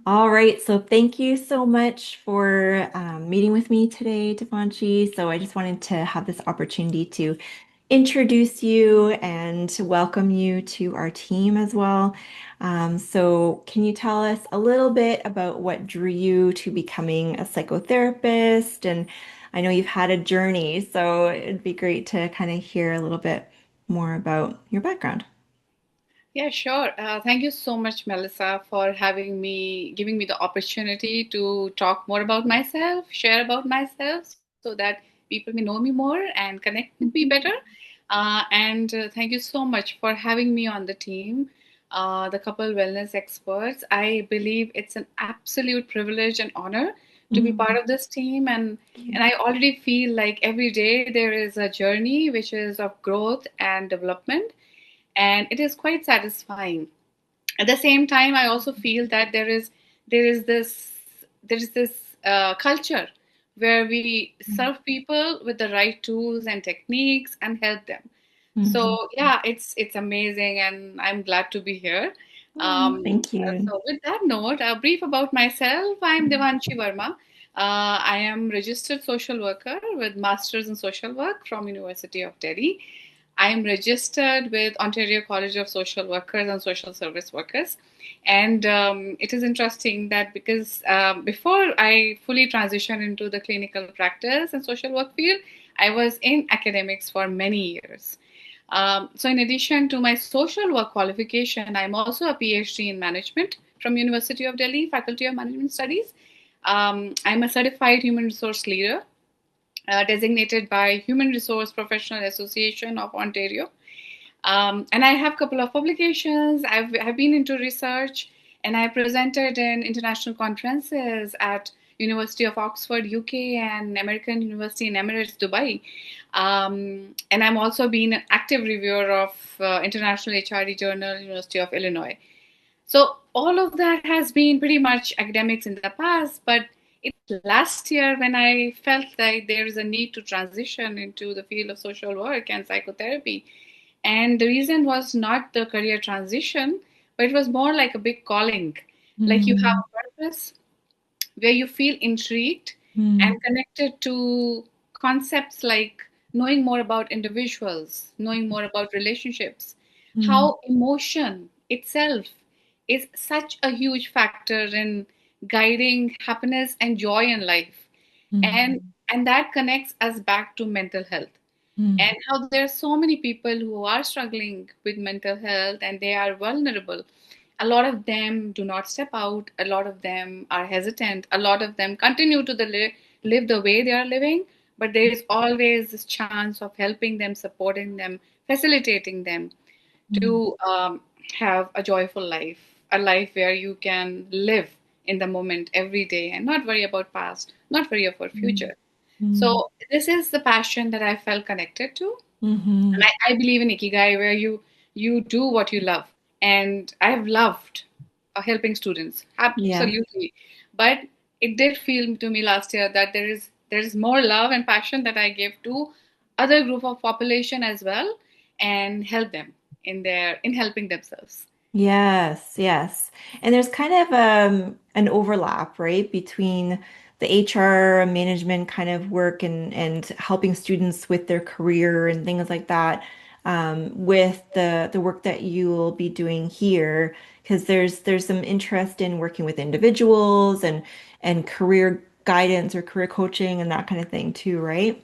All right, so thank you so much for meeting with me today, Devanshi. So I just wanted to have this opportunity to introduce you and welcome you to our team as well. So can you tell us a little bit about what drew you to becoming a psychotherapist? And I know you've had a journey, so it'd be great to kind of hear a little bit more about your background. Yeah, sure. Thank you so much, Melissa, for giving me the opportunity to talk more about myself, share about myself, so that people may know me more and connect with me better. And thank you so much for having me on the team, the couple wellness experts. I believe it's an absolute privilege and honor to be part Mhm. of this team, and I already feel like every day there is a journey which is of growth and development, and it is quite satisfying. At the same time, I also feel that there is this culture where we serve people with the right tools and techniques and help them. Mhm. So yeah, it's amazing, and I'm glad to be here. Oh, thank you. So with that note, a brief about myself. I'm Devanshi Verma. I am registered social worker with Masters in Social Work from University of Delhi. I am registered with Ontario College of Social Workers and Social Service Workers. And it is interesting that because before I fully transitioned into the clinical practice and social work field, I was in academics for many years. So, in addition to my social work qualification, I'm also a PhD in management from University of Delhi, Faculty of Management Studies. I'm a certified human resource leader designated by Human Resource Professional Association of Ontario. And I have a couple of publications. I've been into research, and I presented in international conferences at University of Oxford, UK, and American University in Emirates, Dubai. And I'm also been an active reviewer of International HRD Journal, University of Illinois. So all of that has been pretty much academics in the past, but it last year when I felt like there is a need to transition into the field of social work and psychotherapy. And the reason was not the career transition, but it was more like a big calling. Like you have Mhm. a purpose where you feel intrigued Mhm. and connected to concepts like knowing more about individuals, knowing more about relationships, Mhm. how emotion itself is such a huge factor in guiding happiness and joy in life. And Mhm. and that connects us back to mental health, and how there are so many people who are struggling with mental health and they are vulnerable. A lot of them do not step out, a lot of them are hesitant, a lot of them continue to live the way they are living, but there is always this chance of helping them, supporting them, facilitating them Mhm. to have a joyful life, a life where you can live in the moment every day and not worry about past, not worry about Mhm. future. Mhm. So this is the passion that I felt connected to, and Mhm. I believe in ikigai, where you do what you love. And I've loved helping students, Yeah. absolutely. But it did feel to me last year that there is more love and passion that I give to other group of population as well, and help them in helping themselves. Yes, yes. And there's kind of an overlap, right, between the HR management kind of work and helping students with their career and things like that, with the work that you will be doing here, because there's some interest in working with individuals and career guidance or career coaching and that kind of thing too, right?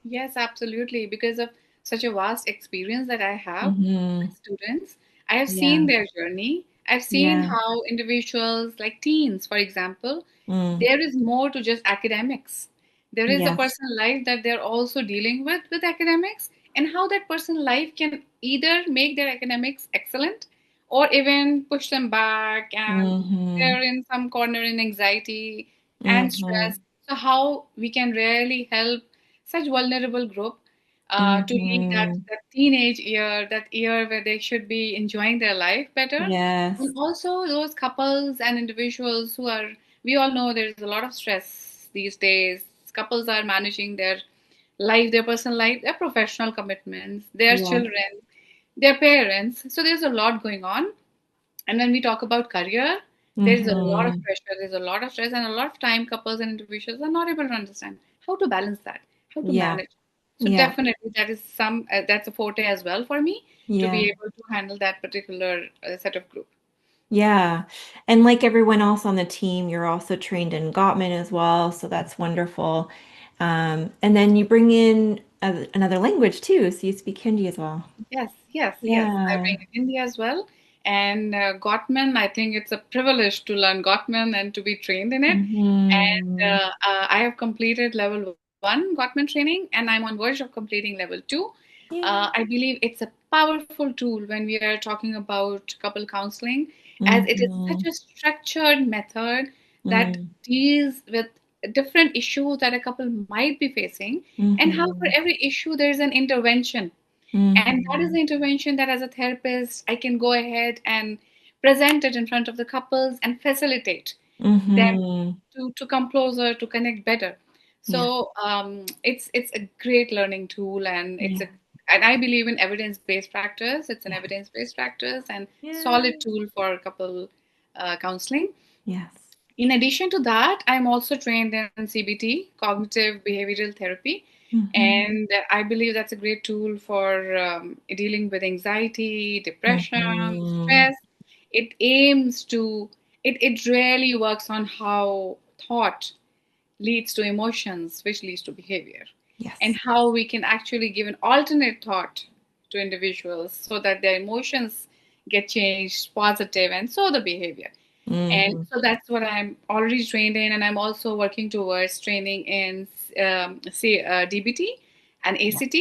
Yes, absolutely. Because of such a vast experience that I have Mm-hmm. with students, I have seen Yeah. their journey. I've seen Yeah. how individuals, like teens, for example, Mm. there is more to just academics. There is a Yes. personal life that they're also dealing with academics, and how that personal life can either make their academics excellent or even push them back, and Mm-hmm. they're in some corner in anxiety and Mm-hmm. stress. So how we can really help such vulnerable group to lead Mm-hmm. that teenage year, that year where they should be enjoying their life better. Yes. And also those couples and individuals who are, we all know there's a lot of stress these days. Couples are managing their life, their personal life, their professional commitments, their Yeah. children, their parents. So there's a lot going on. And when we talk about career, There is a lot of Mm-hmm. pressure, there's a lot of stress, and a lot of time couples and individuals are not able to understand how to balance that, how to Yeah. manage. So Yeah. definitely that is that's a forte as well for me to be Yeah. able to handle that particular set of group. Yeah. And like everyone else on the team, you're also trained in Gottman as well. So that's wonderful. And then you bring in another language too. So you speak Hindi as well. Yes, yes, yes. I Yeah. trained in India as well. And Gottman, I think it's a privilege to learn Gottman and to be trained in it. And Hmm. I have completed level one Gottman training, and I'm on verge of completing level two. Yeah. I believe it's a powerful tool when we are talking about couple counseling, as it is such Hmm. a structured method that Hmm. deals with different issues that a couple might be facing, and how for Hmm. every issue there is an intervention, and that is Hmm. the intervention that as a therapist, I can go ahead and present it in front of the couples and facilitate them Hmm. to come closer, to connect better. Yeah. So it's a great learning tool, and Yeah. and I believe in evidence-based practice. It's an Yeah. evidence-based practice and Yeah. solid tool for couple counseling. Yes. In addition to that, I'm also trained in CBT, cognitive behavioral therapy, Hmm. and I believe that's a great tool for dealing with anxiety, depression, Hmm. stress. It aims to, it really works on how thought leads to emotions, which leads to behavior, and Yes. how we can actually give an alternate thought to individuals so that their emotions get changed positive, and so the behavior. And Hmm. so that's what I'm already trained in, and I'm also working towards training in DBT and Yeah. ACT.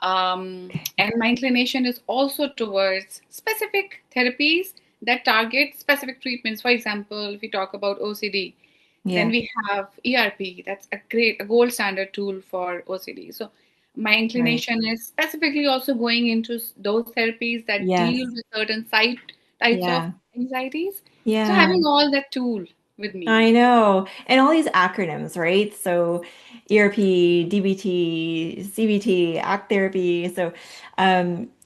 Okay. And my inclination is also towards specific therapies that target specific treatments. For example, if we talk about OCD, then Yeah. we have ERP. That's a gold standard tool for OCD. So my Right. inclination is specifically also going into those therapies that deal Yes. with certain types of Yeah. anxieties. So Yeah. having all that tool with me. I know. And all these acronyms, right? So ERP, DBT, CBT, ACT therapy. So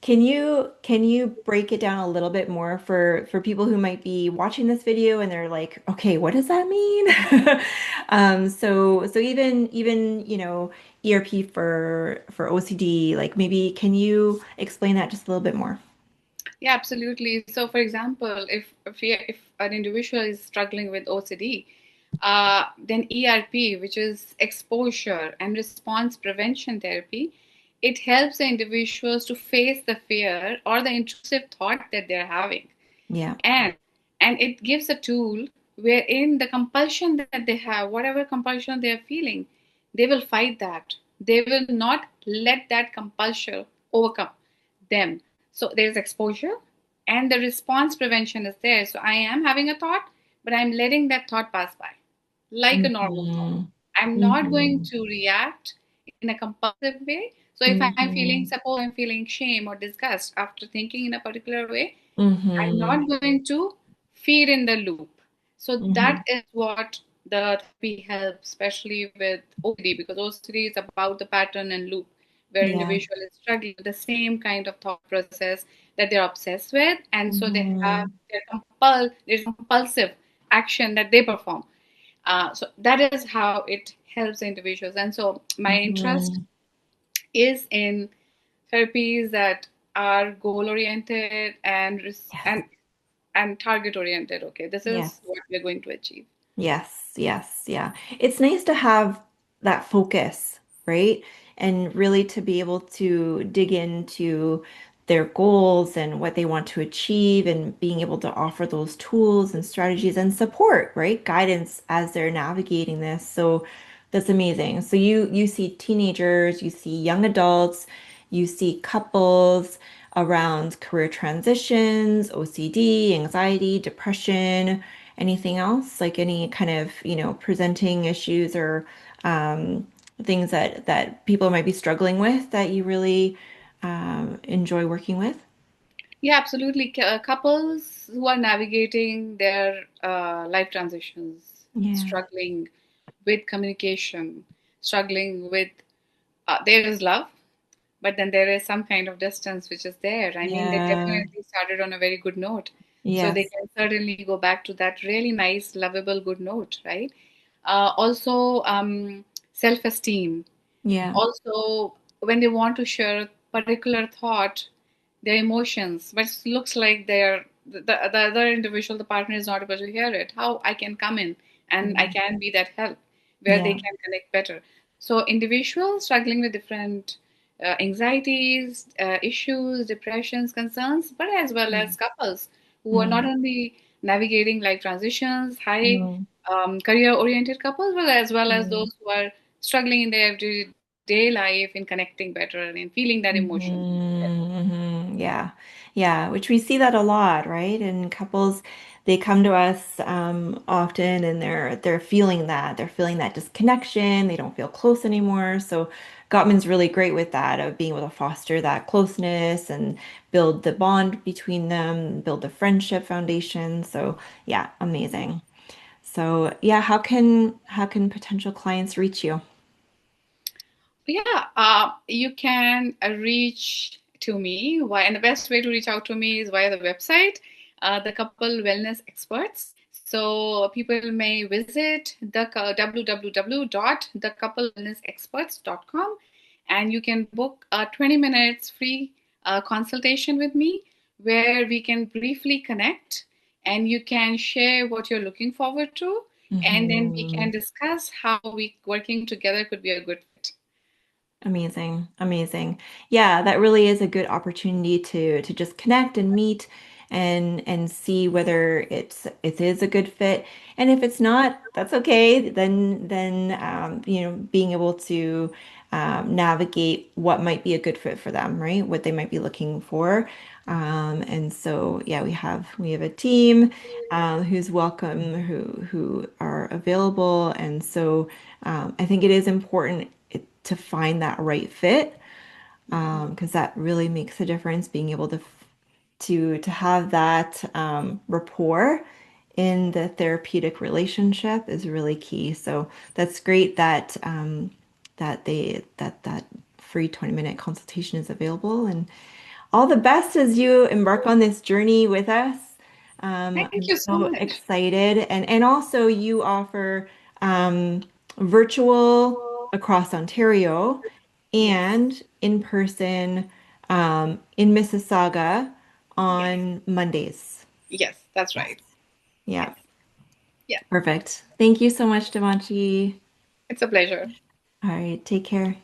can you break it down a little bit more for people who might be watching this video and they're like, okay, what does that mean? So even, ERP for OCD, like maybe can you explain that just a little bit more? Yeah, absolutely. So, for example, if an individual is struggling with OCD, then ERP, which is exposure and response prevention therapy, it helps the individuals to face the fear or the intrusive thought that they're having, Yeah. and it gives a tool wherein the compulsion that they have, whatever compulsion they are feeling, they will fight that. They will not let that compulsion overcome them. So there's exposure, and the response prevention is there. So I am having a thought, but I'm letting that thought pass by like a normal thought. Hmm. I'm not going Hmm. to react in a compulsive way. So if I'm feeling, Hmm. suppose I'm feeling shame or disgust after thinking in a particular way, I'm Hmm. not going to feed in the loop. So Hmm. that is what the therapy helps, especially with OCD, because OCD is about the pattern and loop where Yeah. individual is struggling with the same kind of thought process that they're obsessed with, and so they have Hmm. there's compulsive action that they perform. So that is how it helps the individuals, and so my interest Hmm. is in therapies that are goal oriented and Yes. and target oriented. Okay, this is Yes. what we're going to achieve. Yes, yes, yeah. It's nice to have that focus, right? And really to be able to dig into their goals and what they want to achieve and being able to offer those tools and strategies and support, right? Guidance as they're navigating this. So that's amazing. So you see teenagers, you see young adults, you see couples around career transitions, OCD, anxiety, depression. Anything else? Like any kind of, presenting issues or things that people might be struggling with that you really enjoy working with? Yeah, absolutely. Couples who are navigating their life transitions, Yeah. struggling with communication, struggling with there is love, but then there is some kind of distance which is there. I mean, they Yeah. definitely started on a very good note. So they Yes. can certainly go back to that really nice, lovable, good note, right? Also, self-esteem. Yeah. Also, when they want to share a particular thought, their emotions, but it looks like the other individual, the partner is not able to hear it. How I can come in and I Mm. can be that help where they Yeah. can connect better. So individuals struggling with different anxieties, issues, depressions, concerns, but as well as couples who are not Mm. only navigating life transitions, high Mm. career-oriented couples, but as well as Mm. those who are struggling in their everyday life in connecting better and in feeling that emotion. Yeah. Yeah. Which we see that a lot, right? And couples, they come to us often and they're feeling that. They're feeling that disconnection. They don't feel close anymore. So Gottman's really great with that, of being able to foster that closeness and build the bond between them, build the friendship foundation. So yeah, amazing. So yeah, how can potential clients reach you? Yeah, you can reach to me and the best way to reach out to me is via the website, the Couple Wellness Experts. So people may visit the www.thecouplewellnessexperts.com, and you can book a 20 minutes free consultation with me where we can briefly connect and you can share what you're looking forward to, and then we Mhm. can discuss how we working together could be a good fit. Amazing. Amazing. Yeah, that really is a good opportunity to just connect and meet and see whether it is a good fit. And if it's not, that's okay. Then being able to navigate what might be a good fit for them, right? What they might be looking for. And so yeah, we have a team who's welcome, who are available. And so I think it is important to find that right fit, because that really makes a difference. Being able to have that rapport in the therapeutic relationship is really key. So that's great that that free 20-minute consultation is available. And all the best as you embark on this journey with us. Thank I'm you so so much. excited. And also you offer um, virtual across Ontario Yes. and in person in Mississauga Yes. on Mondays. Yes, that's Yes. right. Yeah. Yes. Yeah. Perfect. Thank you so much, Devanshi. It's a pleasure. All right. Take care.